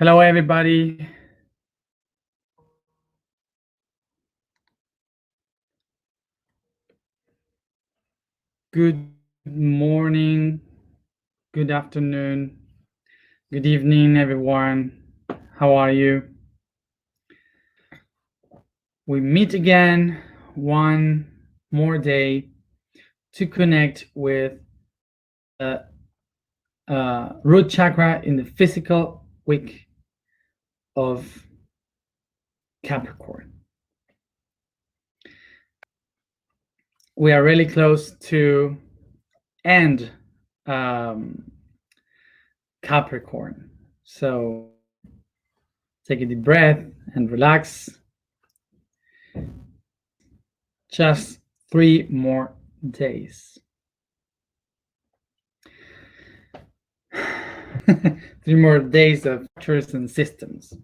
Hello, everybody. Good morning, good afternoon, good evening, everyone. How are you? We meet again one more day to connect with the root chakra in the physical week of Capricorn. We are really close to end Capricorn. So take a deep breath and relax. Just 3 more days. 3 more days of structures and systems.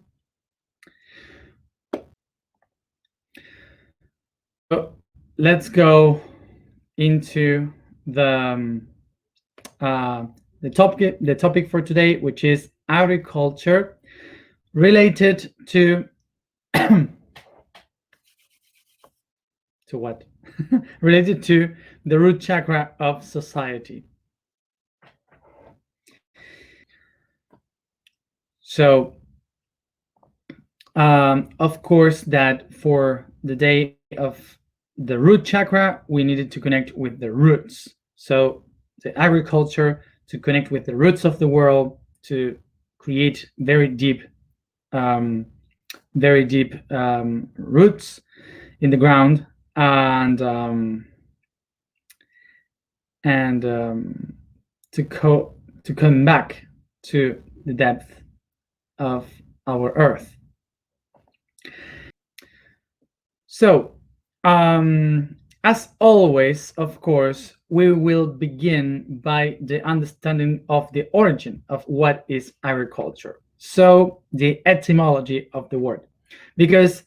So let's go into the topic for today, which is agriculture related to to what? Related to the root chakra of society. So, of course, that for the day of the root chakra, we needed to connect with the roots. So, the agriculture to connect with the roots of the world, to create very deep roots in the ground, and to come back to the depth of our earth. So, as always, of course, we will begin by the understanding of the origin of what is agriculture. So, the etymology of the word, because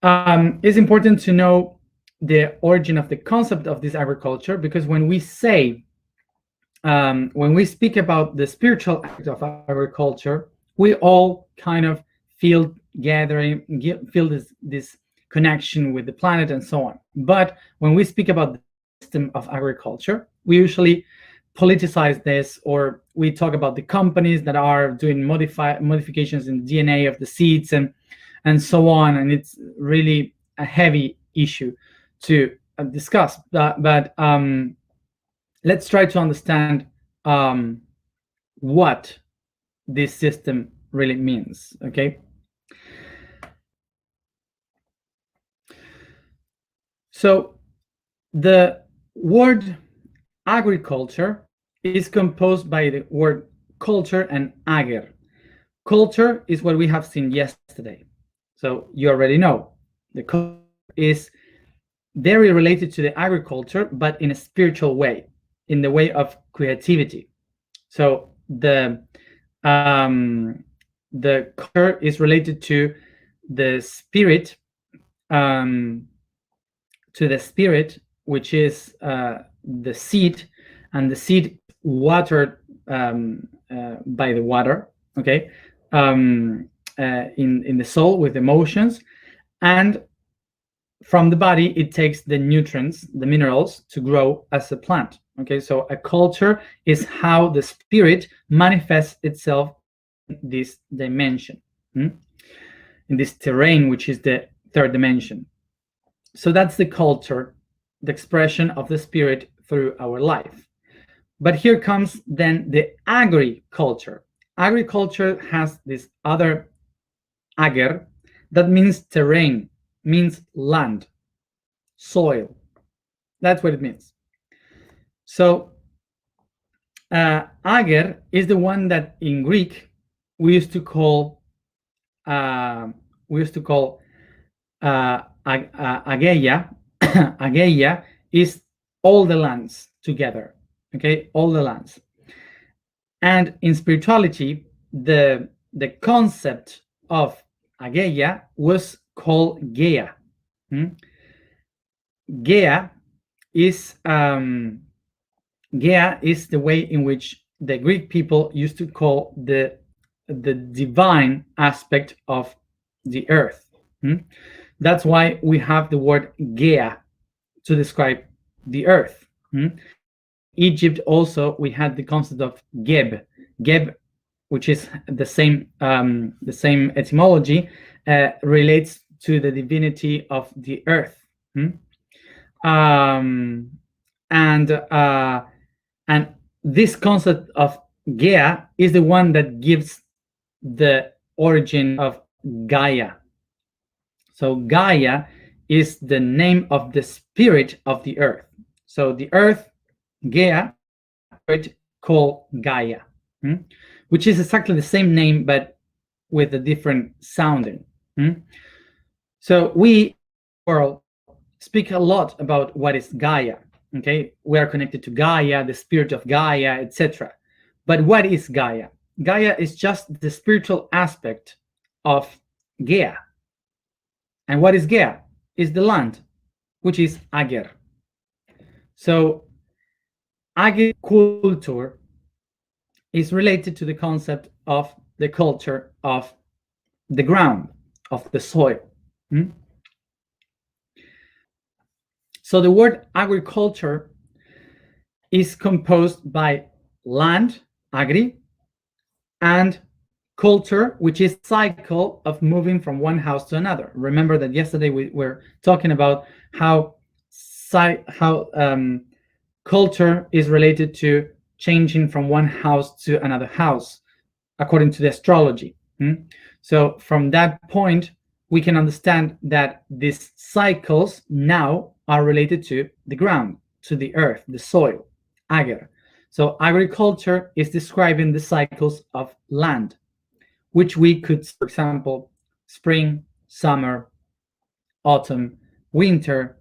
it's important to know the origin of the concept of this agriculture, because when we say, when we speak about the spiritual act of agriculture, we all kind of feel this connection with the planet and so on. But when we speak about the system of agriculture, we usually politicize this, or we talk about the companies that are doing modifications in the DNA of the seeds and so on, and it's really a heavy issue to discuss. But let's try to understand what this system really means, okay? So the word agriculture is composed by the word culture and ager. Culture is what we have seen yesterday. So you already know the culture is very related to the agriculture, but in a spiritual way, in the way of creativity. So the culture is related to the spirit, which is the seed, and the seed watered by the water, okay, in the soul with emotions, and from the body it takes the nutrients, the minerals, to grow as a plant. Okay, so a culture is how the spirit manifests itself in this dimension, in this terrain, which is the third dimension. So that's the culture, the expression of the spirit through our life. But here comes then the agriculture. Agriculture has this other ager that means terrain, means land, soil. That's what it means. So ager is the one that in Greek we used to call ageia. Ageia is all the lands together, okay, all the lands. And in spirituality, the concept of ageia was called Gaia. Gaia is the way in which the Greek people used to call the the divine aspect of the earth. That's why we have the word Gea to describe the earth. In Egypt also we had the concept of Geb, which is the same etymology, relates to the divinity of the earth. Um, and this concept of Gea is the one that gives the origin of Gaia. So Gaia is the name of the spirit of the earth. So the earth, Gaia, is a spirit called Gaia, which is exactly the same name but with a different sounding. So we in our world speak a lot about what is Gaia. Okay, we are connected to Gaia, the spirit of Gaia, etc. But what is Gaia? Gaia is just the spiritual aspect of Gaia. And what is Gaia? Is the land, which is Ager. So agriculture is related to the concept of the culture of the ground, of the soil. So the word agriculture is composed by land, agri, and culture, which is cycle of moving from one house to another. Remember that yesterday we were talking about how culture is related to changing from one house to another house according to the astrology. So from that point, we can understand that these cycles now are related to the ground, to the earth, the soil, ager. So agriculture is describing the cycles of land, which we could, for example, spring, summer, autumn, winter,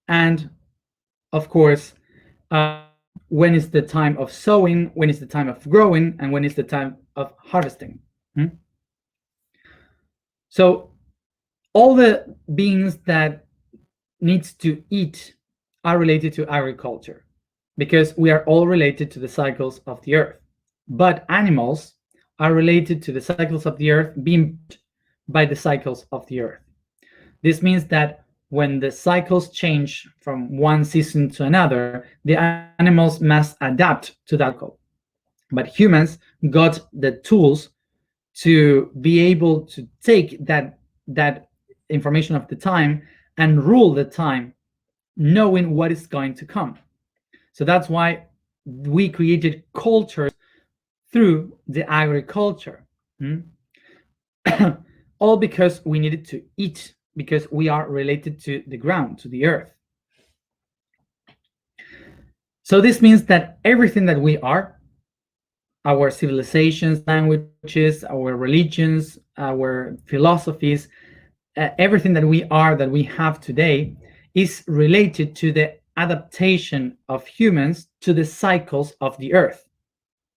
and of course, when is the time of sowing, when is the time of growing, and when is the time of harvesting. So all the beings that needs to eat are related to agriculture because we are all related to the cycles of the earth. But animals are related to the cycles of the earth being by the cycles of the earth. This means that when the cycles change from one season to another, the animals must adapt to that cycle. But humans got the tools to be able to take that information of the time and rule the time, knowing what is going to come. So that's why we created cultures through the agriculture. All because we needed to eat, because we are related to the ground, to the earth. So this means that everything that we are, our civilizations, languages, our religions, our philosophies, everything that we are, that we have today, is related to the adaptation of humans to the cycles of the earth.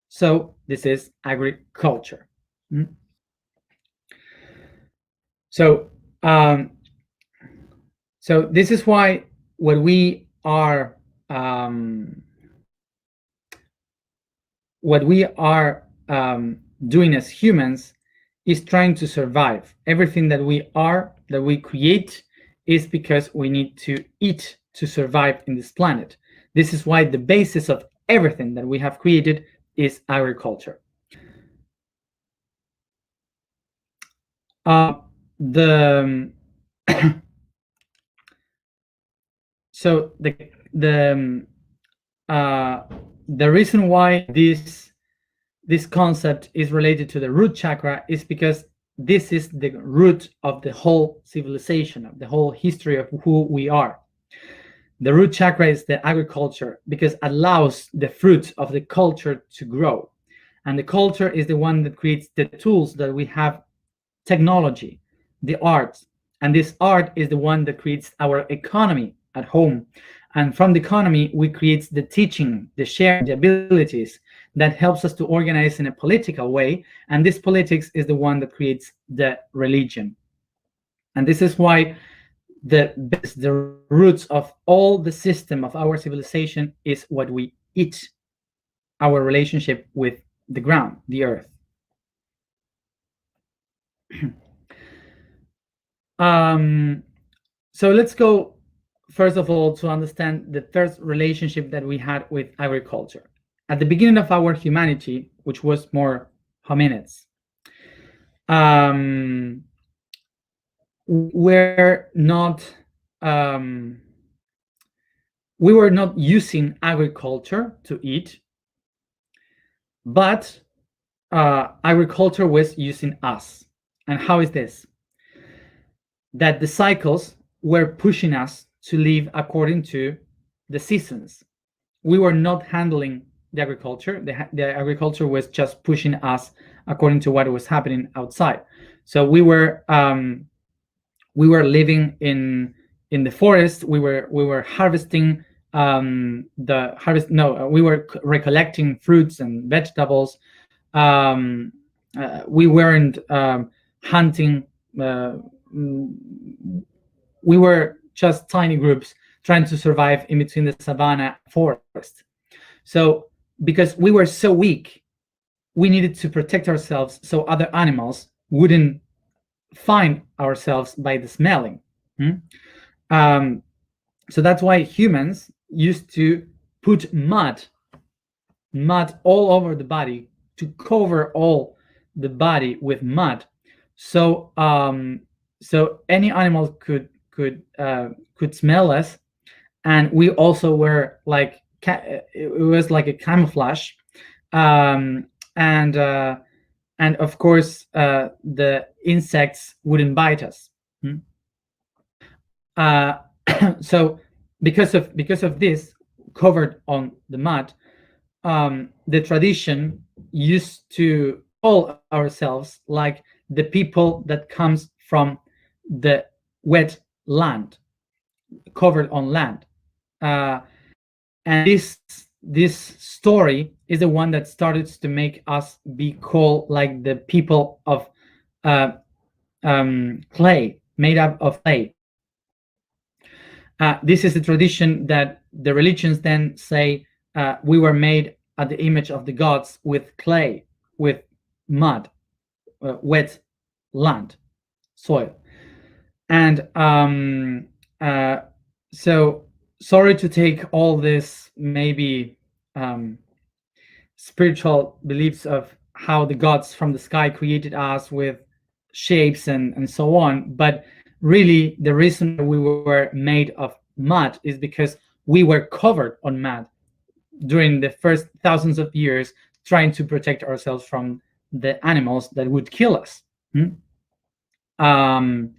So this is agriculture. So this is why what we are doing as humans is trying to survive. Everything that we are, that we create, is because we need to eat to survive in this planet. This is why the basis of everything that we have created is agriculture. So the reason why this concept is related to the root chakra is because this is the root of the whole civilization, of the whole history of who we are. The root chakra is the agriculture because it allows the fruit of the culture to grow. And the culture is the one that creates the tools that we have, technology, the arts. And this art is the one that creates our economy at home. And from the economy, we create the teaching, the sharing, the abilities that helps us to organize in a political way. And this politics is the one that creates the religion. And this is why the roots of all the system of our civilization is what we eat, our relationship with the ground, the earth. Um, so let's go first of all to understand the first relationship that we had with agriculture. At the beginning of our humanity, which was more hominids, um, we're not um, we were not using agriculture to eat, but agriculture was using us. And how is this? That the cycles were pushing us to live according to the seasons. We were not handling the agriculture. The agriculture was just pushing us according to what was happening outside. So we were living in the forest. We were harvesting the harvest. No, we were recollecting fruits and vegetables. We weren't hunting. Uh, we were just tiny groups trying to survive in between the savannah and forest. So because we were so weak, we needed to protect ourselves so other animals wouldn't find ourselves by the smelling. Um, so that's why humans used to put mud all over the body, to cover all the body with mud, so any animal could smell us. And we also were like it was like a camouflage. um, and uh, and of course the insects wouldn't bite us. uh, so because of this, covered on the mud, the tradition used to call ourselves like the people that comes from the wet land, covered on land. uh, and this story is the one that started to make us be called like the people of uh, clay, made up of clay. This is a tradition that the religions then say we were made at the image of the gods, with clay, with mud, wet land, soil. And so, sorry to take all this maybe spiritual beliefs of how the gods from the sky created us with shapes and so on, but really the reason we were made of mud is because we were covered on mud during the first thousands of years, trying to protect ourselves from the animals that would kill us. Um,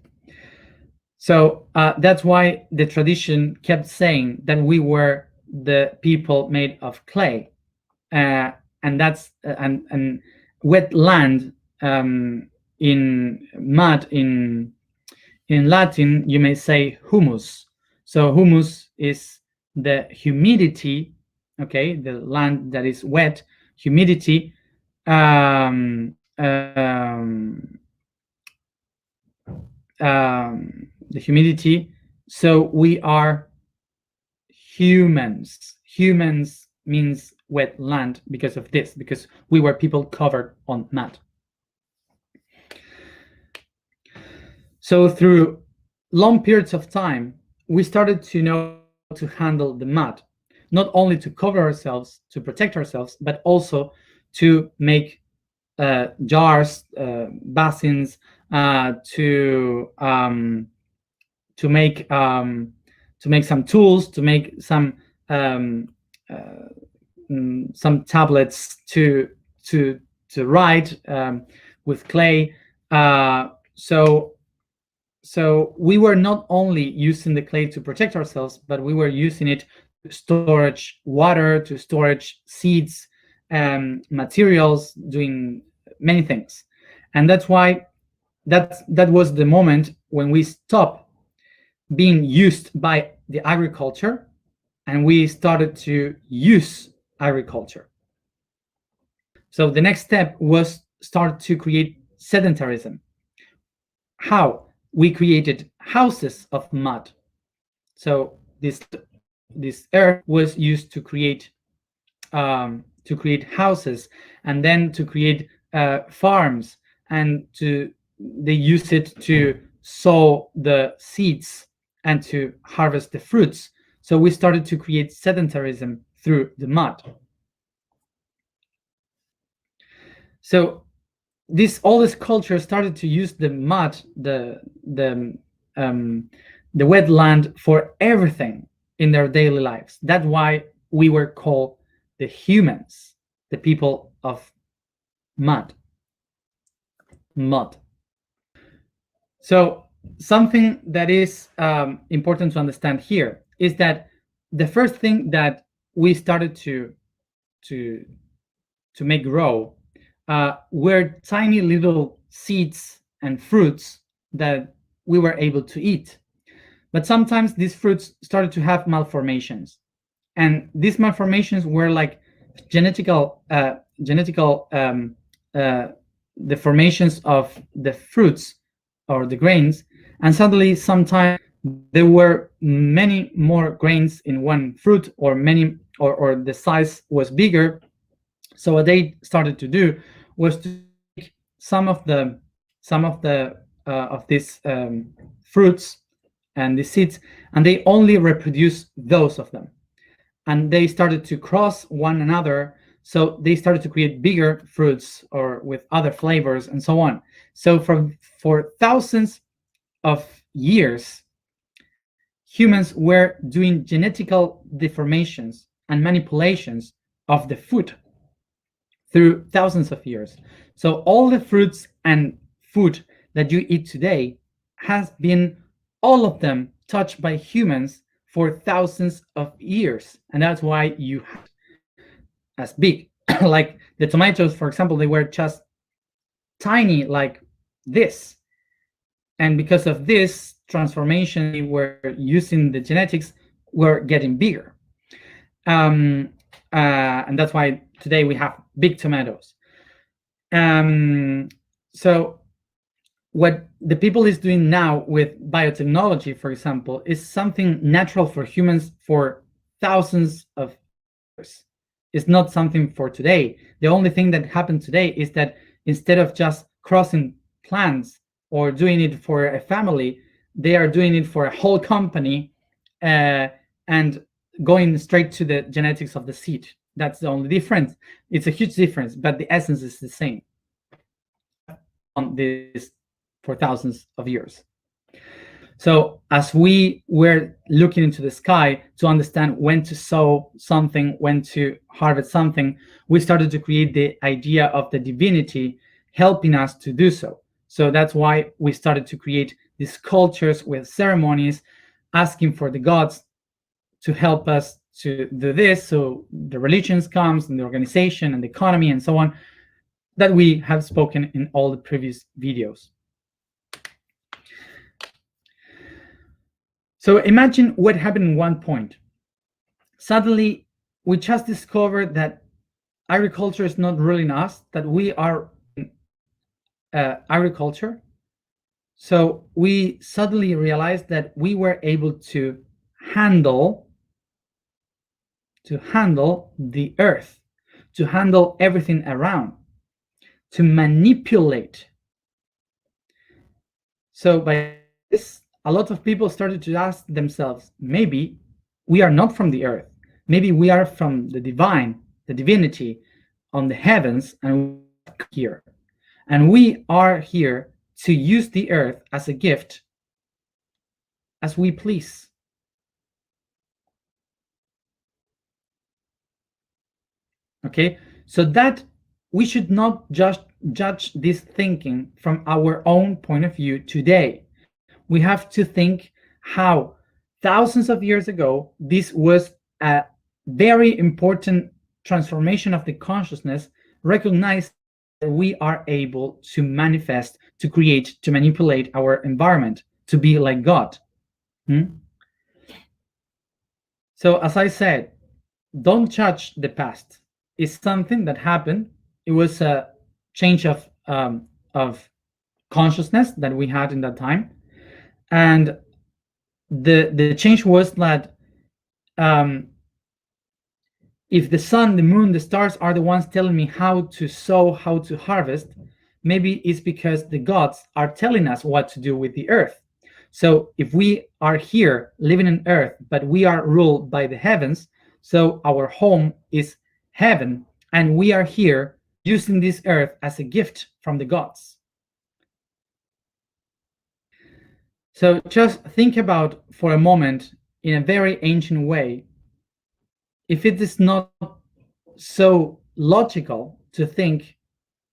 so that's why the tradition kept saying that we were the people made of clay. And that's and wet land, in mud, in Latin you may say humus. So humus is the humidity, okay, the land that is wet, humidity. um, um, the humidity. So we are humans. Humans means wet land because of this, because we were people covered on mud. So through long periods of time, we started to know how to handle the mud, not only to cover ourselves, to protect ourselves, but also to make jars, basins, to make some tools, to make um, uh, some tablets to to write with clay. So we were not only using the clay to protect ourselves, but we were using it to storage water, to storage seeds, materials, doing many things. And that's why that was the moment when we stopped being used by the agriculture and we started to use agriculture. So the next step was start to create sedentarism. How? We created houses of mud. So this earth was used to create houses, and then to create farms, and they use it sow the seeds and to harvest the fruits. So we started to create sedentarism through the mud. So all this culture started to use the mud, um, the wet land for everything in their daily lives. That's why we were called the humans, the people of mud. Mud. So something that is important to understand here is that the first thing that we started to to make grow were tiny little seeds and fruits that we were able to eat. But sometimes these fruits started to have malformations, and these malformations were like genetical deformations of the fruits or the grains, and suddenly sometimes there were many more grains in one fruit, or many, or the size was bigger. So what they started to do was to take some of these fruits and the seeds, and they only reproduce those of them, and they started to cross one another. So they started to create bigger fruits or with other flavors and so on. So for thousands of years, humans were doing genetical deformations and manipulations of the food through thousands of years. So all the fruits and food that you eat today has been, all of them, touched by humans for thousands of years. And that's why you have as big. Like the tomatoes, for example, they were just tiny like this. And because of this transformation, we were using the genetics, were getting bigger. And that's why today we have big tomatoes. So what the people is doing now with biotechnology, for example, is something natural for humans for thousands of years. It's not something for today. The only thing that happened today is that instead of just crossing plants or doing it for a family, they are doing it for a whole company, and going straight to the genetics of the seed. That's the only difference. It's a huge difference, but the essence is the same on this for thousands of years. So as we were looking into the sky to understand when to sow something, when to harvest something, we started to create the idea of the divinity helping us to do so. So that's why we started to create these cultures with ceremonies, asking for the gods to help us to do this. So the religions comes, and the organization and the economy and so on, that we have spoken in all the previous videos. So imagine what happened at one point. Suddenly, we just discovered that agriculture is not ruling us, that we are agriculture. So we suddenly realized that we were able to handle the earth, to handle everything around, to manipulate. So by this, a lot of people started to ask themselves, maybe we are not from the earth. Maybe we are from the divine, the divinity on the heavens, and we're here. And we are here to use the earth as a gift as we please. Okay, so that we should not just judge this thinking from our own point of view today. We have to think how thousands of years ago this was a very important transformation of the consciousness, recognize that we are able to manifest, to create, to manipulate our environment, to be like God. So as I said, don't judge the past. It's something that happened. It was a change of consciousness that we had in that time, and the change was that if the sun, the moon, the stars are the ones telling me how to sow, how to harvest, maybe it's because the gods are telling us what to do with the earth. So if we are here living on earth, but we are ruled by the heavens, so our home is heaven, and we are here using this earth as a gift from the gods. So just think about for a moment, in a very ancient way, if it is not so logical to think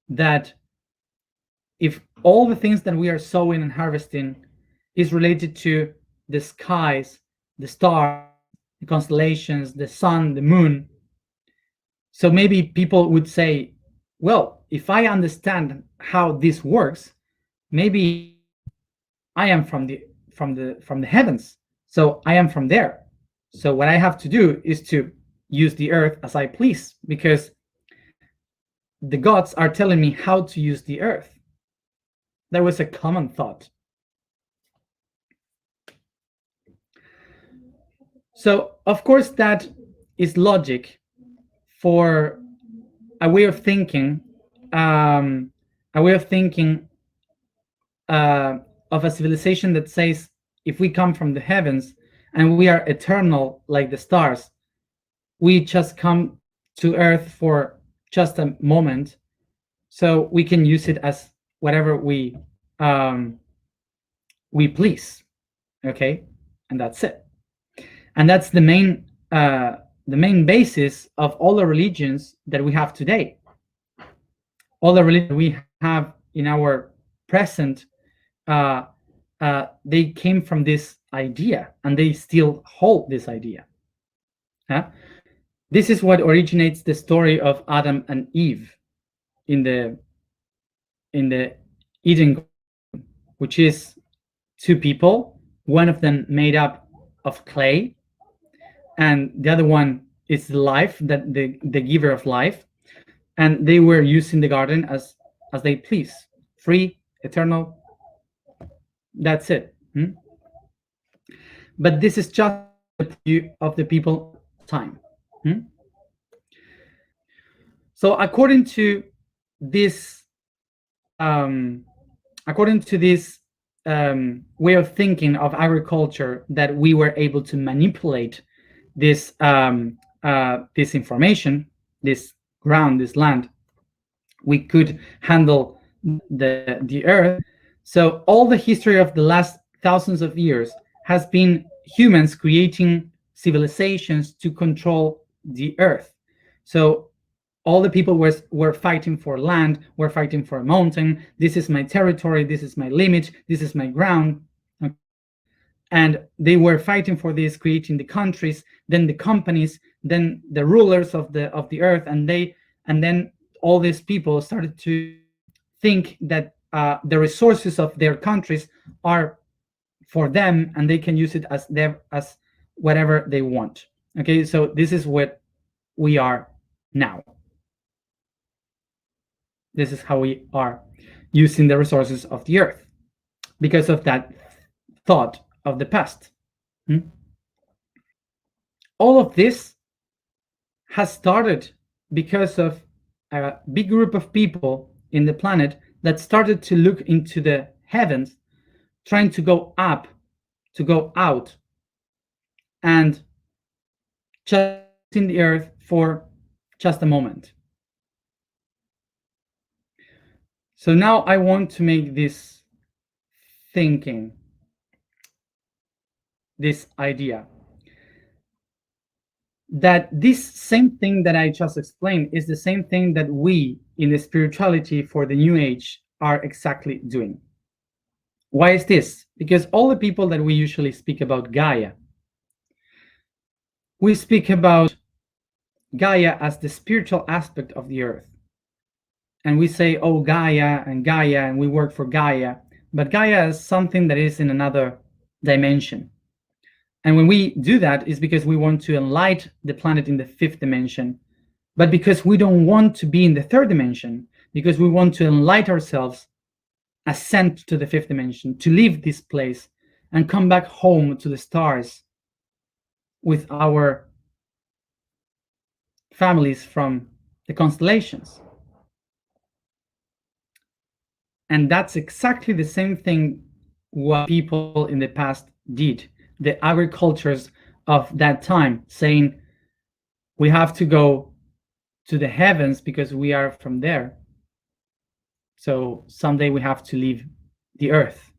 that if all the things that we are sowing and harvesting is related to the skies, the stars, the constellations, the sun, the moon, so maybe people would say, well, if I understand how this works, maybe I am from the heavens. So I am from there. So what I have to do is to use the earth as I please, because the gods are telling me how to use the earth. That was a common thought. So of course that is logic for a way of thinking, um, a way of thinking uh, of a civilization that says if we come from the heavens and we are eternal like the stars, we just come to Earth for just a moment, so we can use it as whatever we please. Okay, and that's it. And that's the main basis of all the religions that we have today. All the religions we have in our present, uh, they came from this idea, and they still hold this idea. Huh? This is what originates the story of Adam and Eve in the Eden, which is two people, one of them made up of clay, and the other one is life, that the giver of life, and they were using the garden as they please, free, eternal. That's it. But this is just the view of the people time. So this um, according to this way of thinking of agriculture, that we were able to manipulate this information, this ground, this land, we could handle the earth. So all the history of the last thousands of years has been humans creating civilizations to control the earth. So all the people were fighting for land, were fighting for a mountain. This is my territory, this is my limit, this is my ground. And they were fighting for this, creating the countries, then the companies, then the rulers of the earth, and then all these people started to think that the resources of their countries are for them, and they can use it as whatever they want. Okay, so this is what we are now. This is how we are using the resources of the earth because of that thought of the past. All of this has started because of a big group of people in the planet that started to look into the heavens, trying to go up, to go out, and just in the earth for just a moment. So now I want to make this thinking, this idea, that this same thing that I just explained is the same thing that we in the spirituality for the new age are exactly doing. Why is this? Because all the people that we usually speak about Gaia, we speak about Gaia as the spiritual aspect of the earth. And we say, oh, Gaia, and we work for Gaia. But Gaia is something that is in another dimension. And when we do that, it's because we want to enlighten the planet in the fifth dimension, but because we don't want to be in the third dimension, because we want to enlighten ourselves, ascend to the fifth dimension, to leave this place and come back home to the stars with our families from the constellations. And that's exactly the same thing what people in the past did. The agricultures of that time saying we have to go to the heavens because we are from there. So someday we have to leave the earth.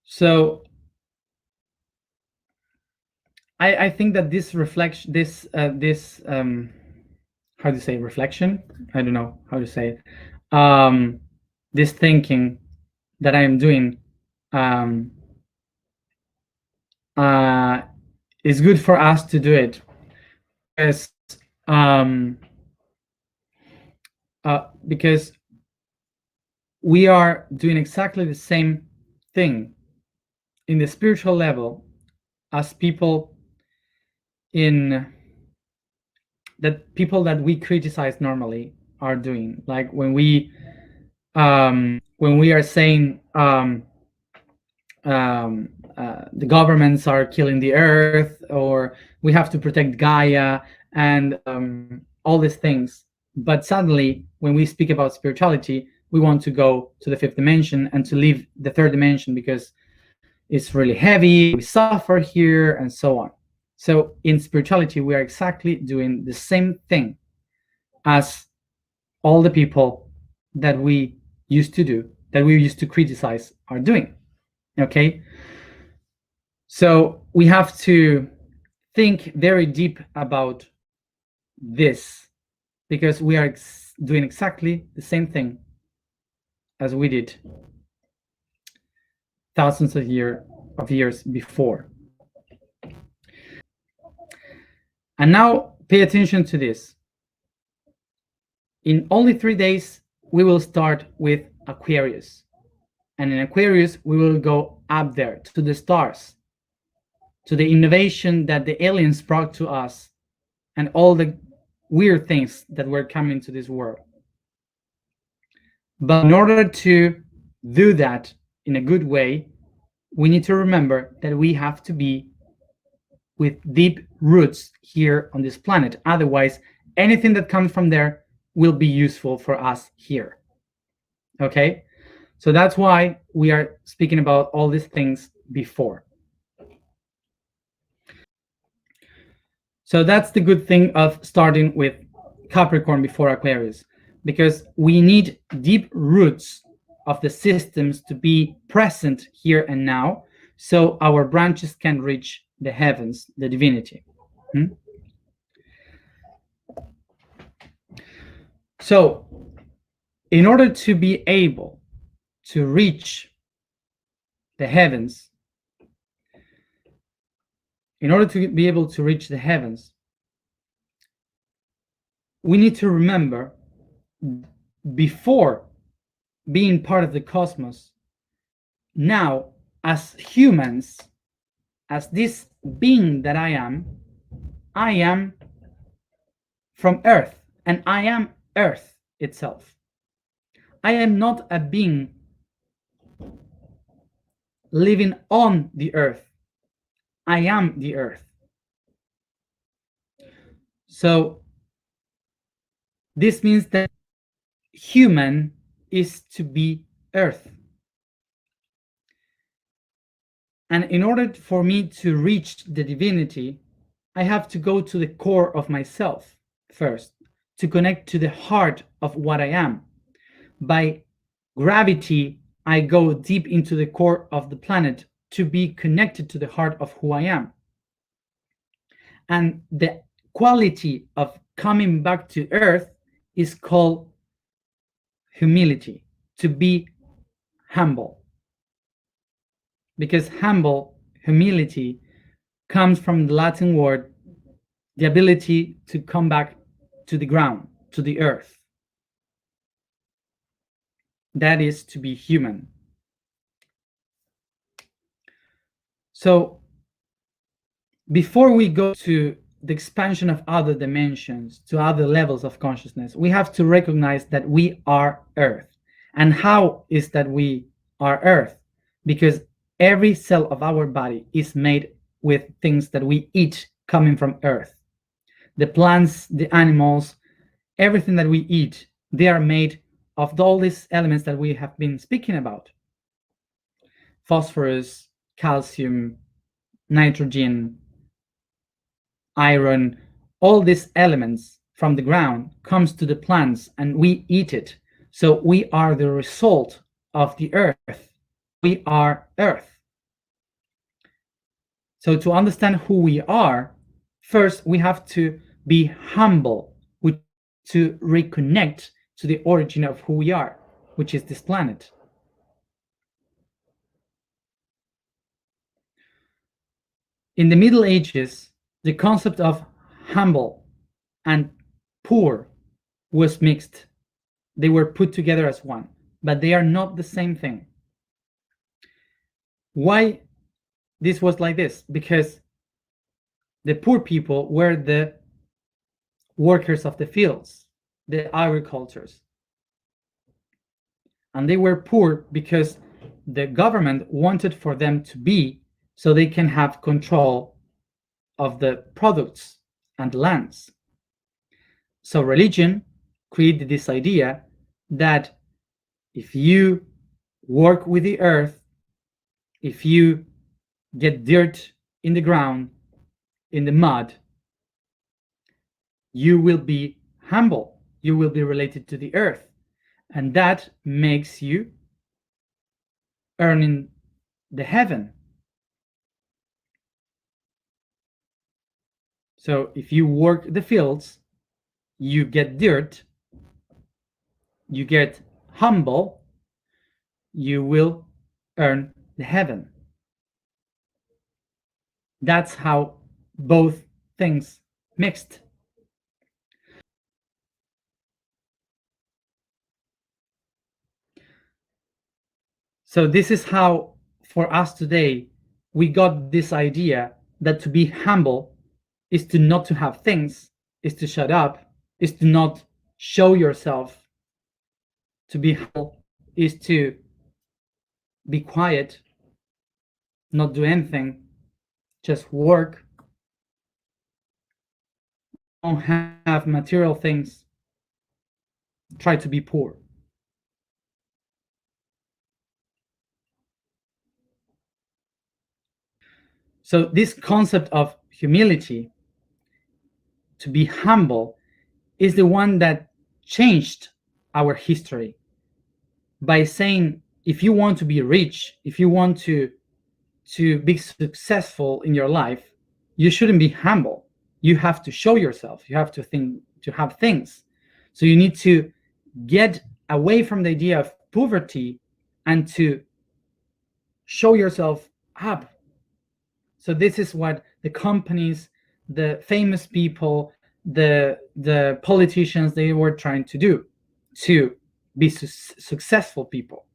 So I think that this reflection, this how to say reflection? I don't know how to say it. This thinking that I am doing um, uh, is good for us to do it because um, because we are doing exactly the same thing in the spiritual level as people in that we criticize normally are doing. Like when we are saying the governments are killing the earth, or we have to protect Gaia, and all these things. But suddenly, when we speak about spirituality, we want to go to the fifth dimension and to leave the third dimension because it's really heavy, we suffer here, and so on. So in spirituality, we are exactly doing the same thing as all the people that we used to do, that we used to criticize, are doing. Okay? So we have to think very deep about this because we are doing exactly the same thing as we did thousands of years before. And now pay attention to this. In only 3 days, we will start with Aquarius. And in Aquarius, we will go up there to the stars, to the innovation that the aliens brought to us, and all the weird things that were coming to this world. But in order to do that in a good way, we need to remember that we have to be with deep roots here on this planet. Otherwise, anything that comes from there will be useful for us here. Okay? So that's why we are speaking about all these things before. So that's the good thing of starting with Capricorn before Aquarius, because we need deep roots of the systems to be present here and now, so our branches can reach the heavens, the divinity. So in order to be able to reach the heavens, we need to remember, before being part of the cosmos, now as humans, as this being that I am from Earth, and I am Earth itself. I am not a being living on the Earth. I am the Earth. So this means that human is to be Earth. And in order for me to reach the divinity, I have to go to the core of myself first, to connect to the heart of what I am. By gravity, I go deep into the core of the planet to be connected to the heart of who I am. And the quality of coming back to Earth is called humility, to be humble. Because humility, comes from the Latin word, the ability to come back to the ground, to the earth. That is to be human. So before we go to the expansion of other dimensions, to other levels of consciousness, we have to recognize that we are Earth. And how is that we are Earth? Because every cell of our body is made with things that we eat coming from Earth. The plants, the animals, everything that we eat, they are made of all these elements that we have been speaking about: phosphorus, calcium, nitrogen, iron. All these elements from the ground comes to the plants and we eat it. So we are the result of the earth. We are earth. So to understand who we are, first we have to be humble, which to reconnect to the origin of who we are, which is this planet. In the Middle Ages, the concept of humble and poor was mixed. They were put together as one, but they are not the same thing. Why this was like this? Because the poor people were the workers of the fields, the agricultures. And they were poor because the government wanted for them to be so they can have control of the products and lands. So religion created this idea that if you work with the earth, if you get dirt in the ground, in the mud, you will be humble, you will be related to the earth, and that makes you earning the heaven. So if you work the fields, you get dirt, you get humble, you will earn the heaven. That's how both things mixed. So this is how, for us today, we got this idea that to be humble is to not to have things, is to shut up, is to not show yourself. To be humble is to be quiet, not do anything, just work, don't have material things, try to be poor. So this concept of humility, to be humble, is the one that changed our history by saying, if you want to be rich, if you want to be successful in your life, you shouldn't be humble. You have to show yourself. You have to think, to have things. So you need to get away from the idea of poverty and to show yourself up. So this is what the companies, the famous people, the politicians, they were trying to do, to be successful people.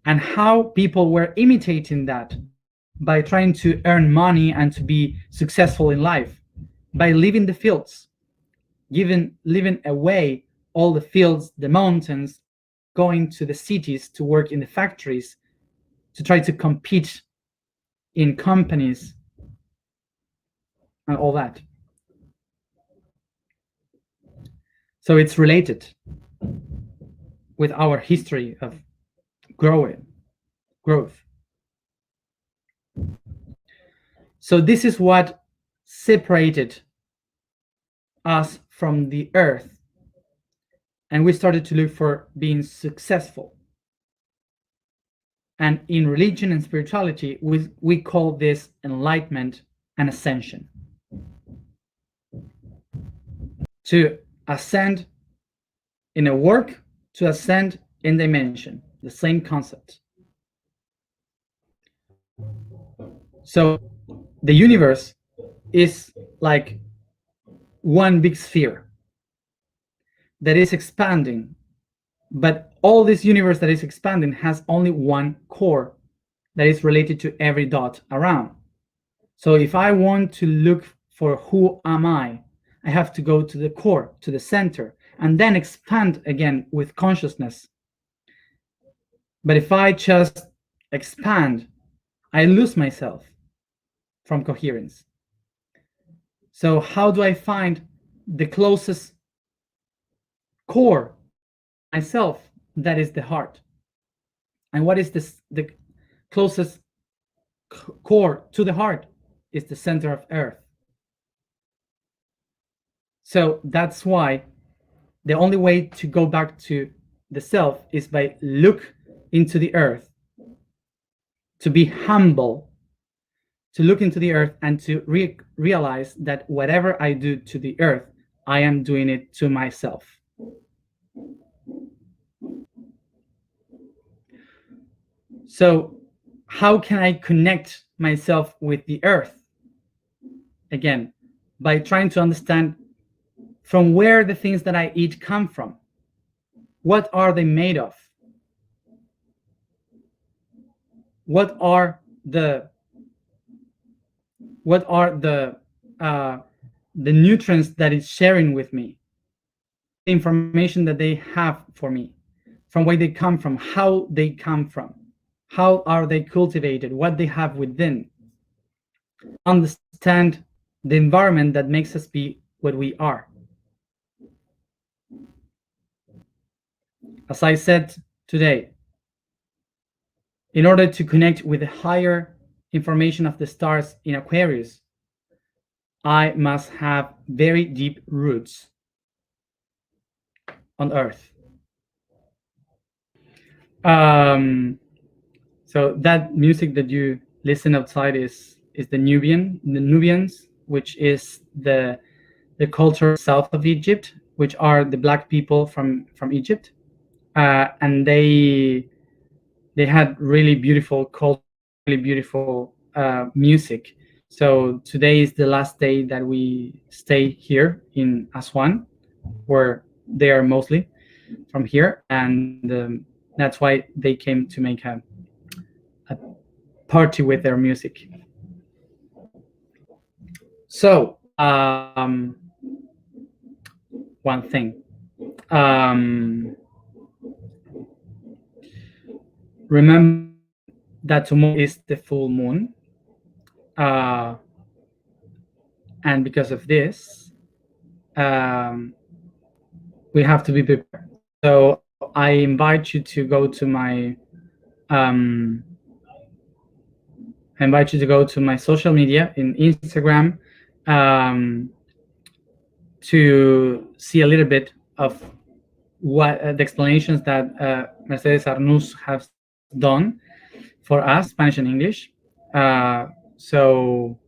And how people were imitating that by trying to earn money and to be successful in life, by leaving the fields, living away all the fields, the mountains, going to the cities to work in the factories, to try to compete in companies and all that. So it's related with our history of growth. So this is what separated us from the earth, and we started to look for being successful. And in religion and spirituality, we call this enlightenment and ascension. To ascend in a work, to ascend in dimension, the same concept. So the universe is like one big sphere that is expanding, but all this universe that is expanding has only one core that is related to every dot around. So if I want to look for who am I have to go to the core, to the center, and then expand again with consciousness. But if I just expand, I lose myself from coherence. So how do I find the closest core to myself? That is the heart. And what is this? The closest core to the heart is the center of earth. So that's why the only way to go back to the self is by look into the earth, to be humble, to look into the earth and to realize that whatever I do to the earth, I am doing it to myself. So how can I connect myself with the earth? Again, by trying to understand from where the things that I eat come from. What are they made of? What are the what are the nutrients that it's sharing with me, the information that they have for me, from where they come from, how they come from, how are they cultivated, what they have within. Understand the environment that makes us be what we are. As I said today, in order to connect with the higher information of the stars in Aquarius, I must have very deep roots on Earth. So that music that you listen outside is the Nubians, which is the culture south of Egypt, which are the black people from Egypt, and they had really beautiful culture, really beautiful music. So today is the last day that we stay here in Aswan, where they are mostly from here, and that's why they came to make a party with their music. So one thing, remember that tomorrow is the full moon, uh, and because of this, we have to be prepared. So I invite you to go to my I invite you to go to my social media in Instagram, to see a little bit of what the explanations that Mercedes Arnuz has done for us, Spanish and English. So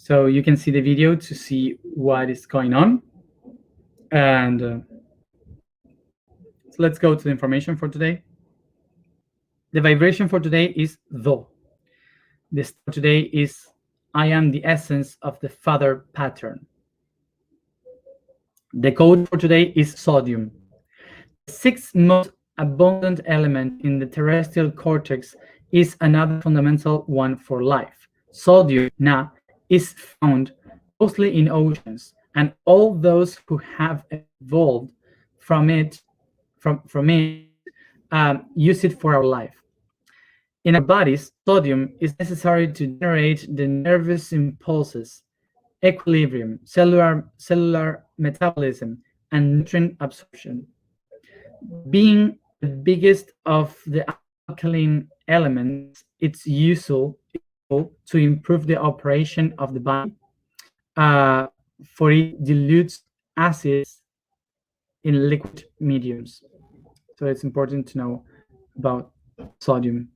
you can see the video to see what is going on. And so let's go to the information for today. The vibration for today is Do. The star today is I am the essence of the father pattern. The code for today is sodium. The sixth most abundant element in the terrestrial cortex is another fundamental one for life. Sodium, Na, is found mostly in oceans, and all those who have evolved from it use it for our life. In our bodies, sodium is necessary to generate the nervous impulses, equilibrium, cellular metabolism, and nutrient absorption. Being the biggest of the alkaline elements, it's useful to improve the operation of the body, for it dilutes acids in liquid mediums. So it's important to know about sodium.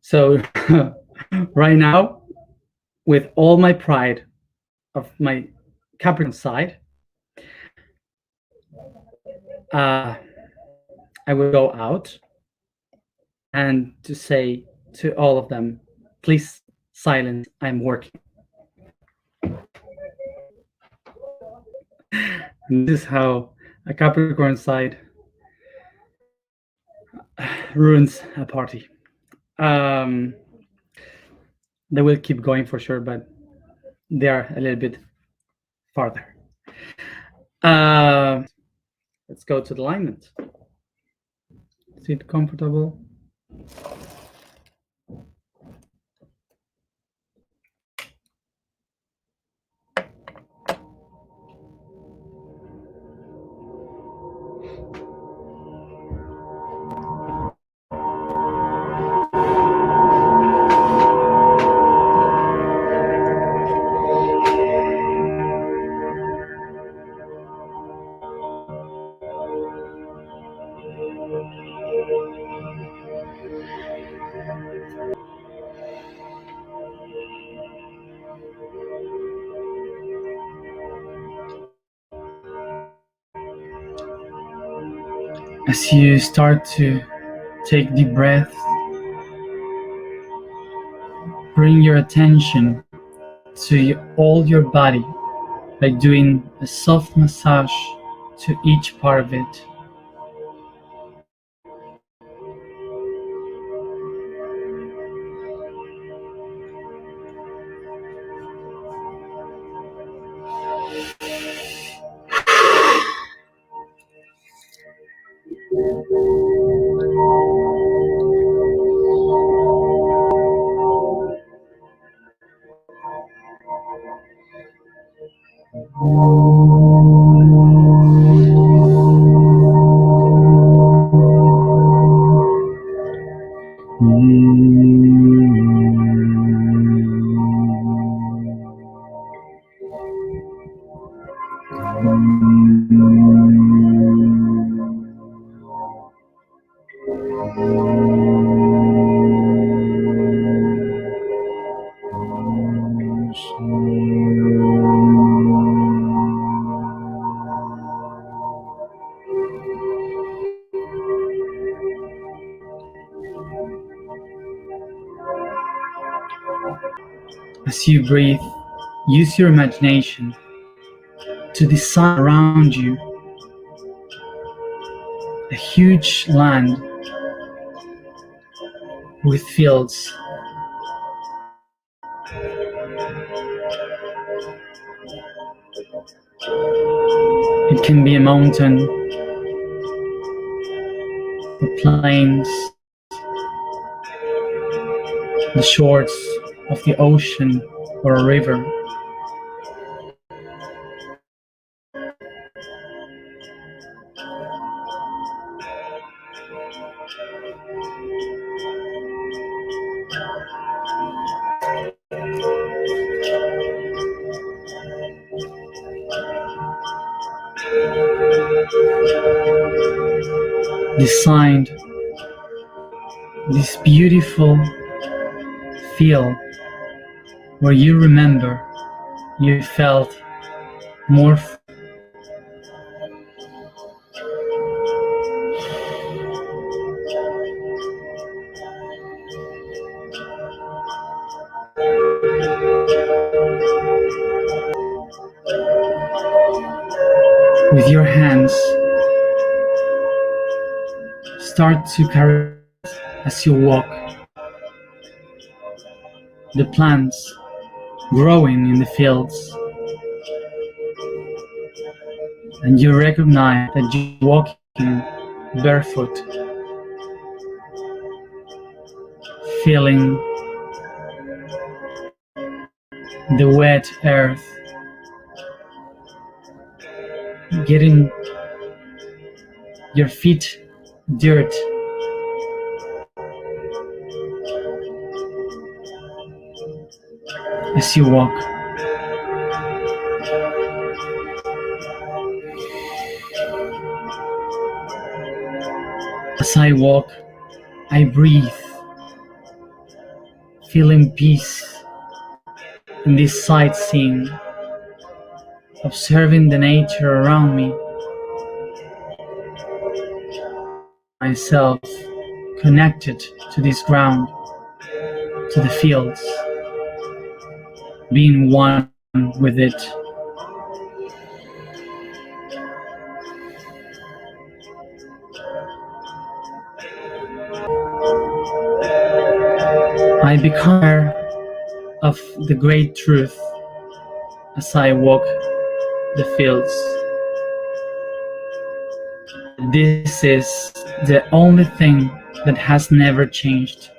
So right now, with all my pride of my Capricorn side, I will go out and to say to all of them, please silence, I'm working. And this is how a Capricorn side ruins a party. They will keep going for sure, but they are a little bit farther. Let's go to the alignment. Sit comfortable. As you start to take deep breaths, bring your attention to all your body by doing a soft massage to each part of it. As you breathe, use your imagination to design around you a huge land with fields. It can be a mountain, the plains, the shores of the ocean, or a river. Designed this beautiful feel where you remember you felt more with your hands. Start to carry as you walk the plants growing in the fields, and you recognize that you're walking barefoot, feeling the wet earth, getting your feet dirt. As you walk, as I walk, I breathe, feeling peace in this sightseeing, observing the nature around me, myself connected to this ground, to the fields, being one with it. I become aware of the great truth as I walk the fields. This is the only thing that has never changed.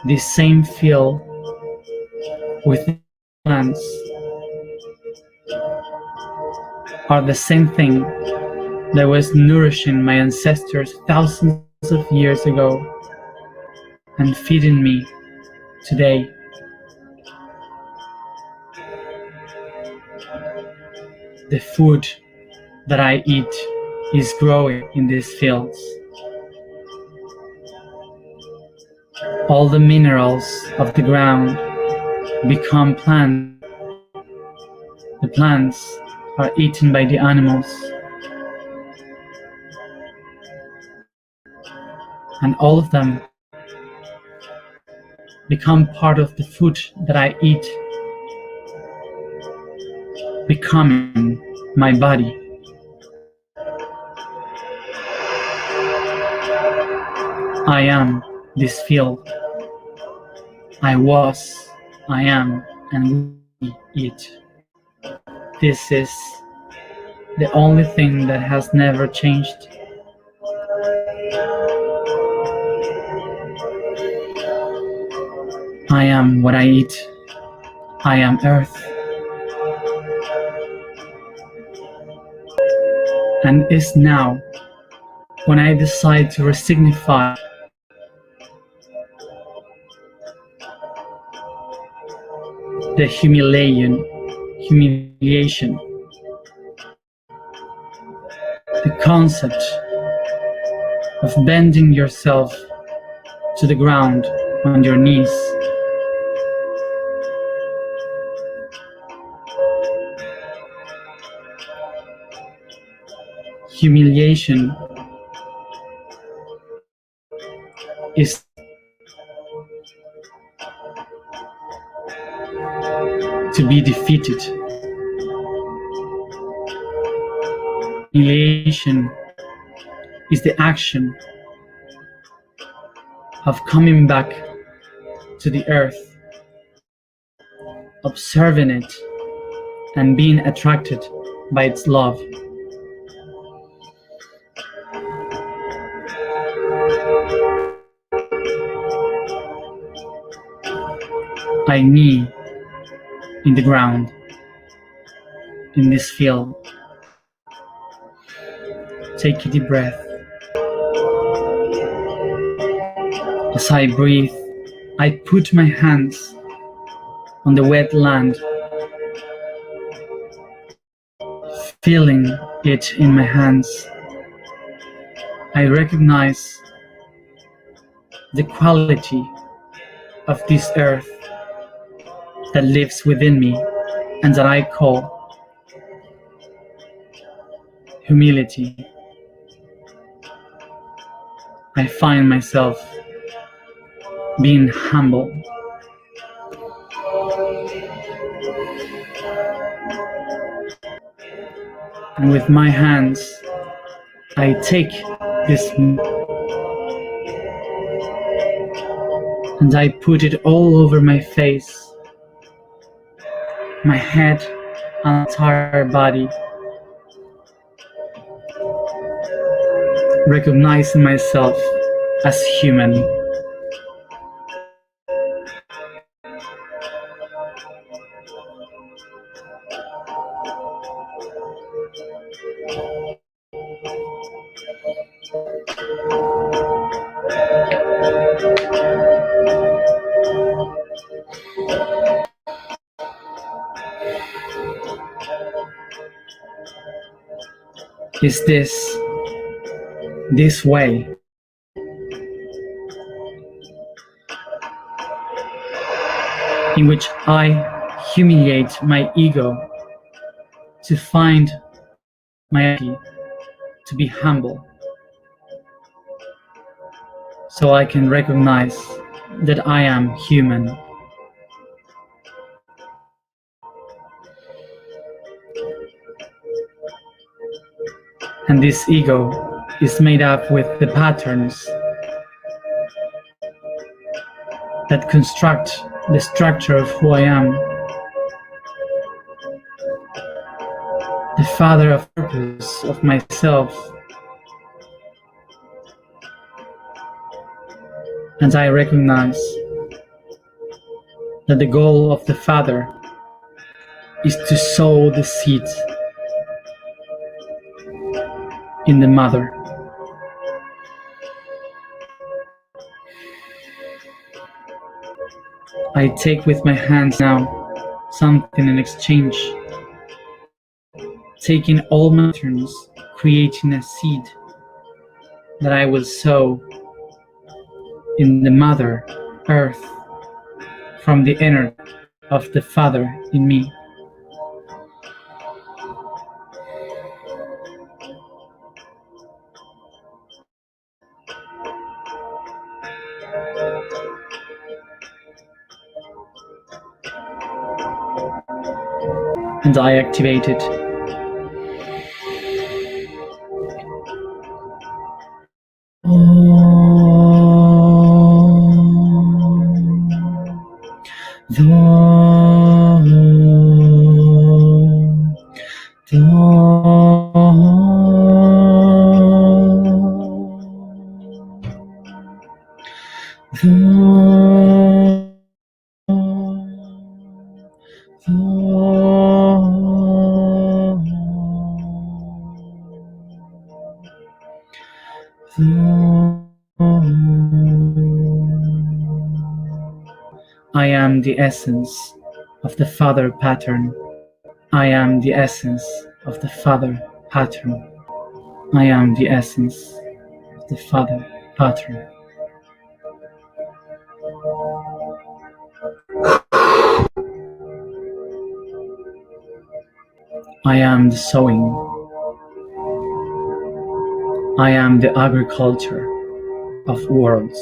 This same feel with plants are the same thing that was nourishing my ancestors thousands of years ago and feeding me today. The food that I eat is growing in these fields. All the minerals of the ground become plants. The plants are eaten by the animals. and all of them become part of the food that I eat, becoming my body. I am this field. I was, I am, and we eat. This is the only thing that has never changed. I am what I eat. I am earth. And is now when I decide to resignify the humiliation, the concept of bending yourself to the ground on your knees. Humiliation is to be defeated. Humiliation is the action of coming back to the earth, observing it, and being attracted by its love. I knee in the ground, in this field. Take a deep breath. As I breathe, I put my hands on the wet land, feeling it in my hands. I recognize the quality of this earth that lives within me and that I call humility. I find myself being humble. And with my hands, I take this and I put it all over my face, my head, and entire body, recognizing myself as human. Is this way in which I humiliate my ego to find my ability to be humble, so I can recognize that I am human. And this ego is made up with the patterns that construct the structure of who I am. The father of purpose of myself. And I recognize that the goal of the father is to sow the seed in the mother. I take with my hands now something in exchange, taking all my turns, creating a seed that I will sow in the mother earth from the energy of the father in me. and I activate it. I am the essence of the Father pattern. I am the essence of the Father pattern. I am the essence of the Father pattern. I am the sowing. I am the agriculture of worlds.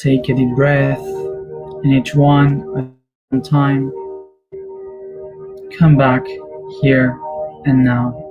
Take a deep breath, and each one at a time. Come back here and now.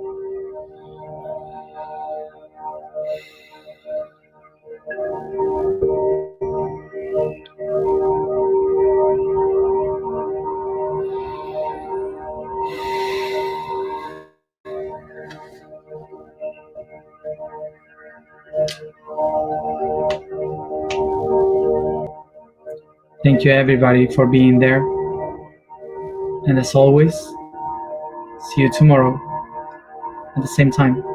Thank you everybody for being there. And as always, see you tomorrow at the same time.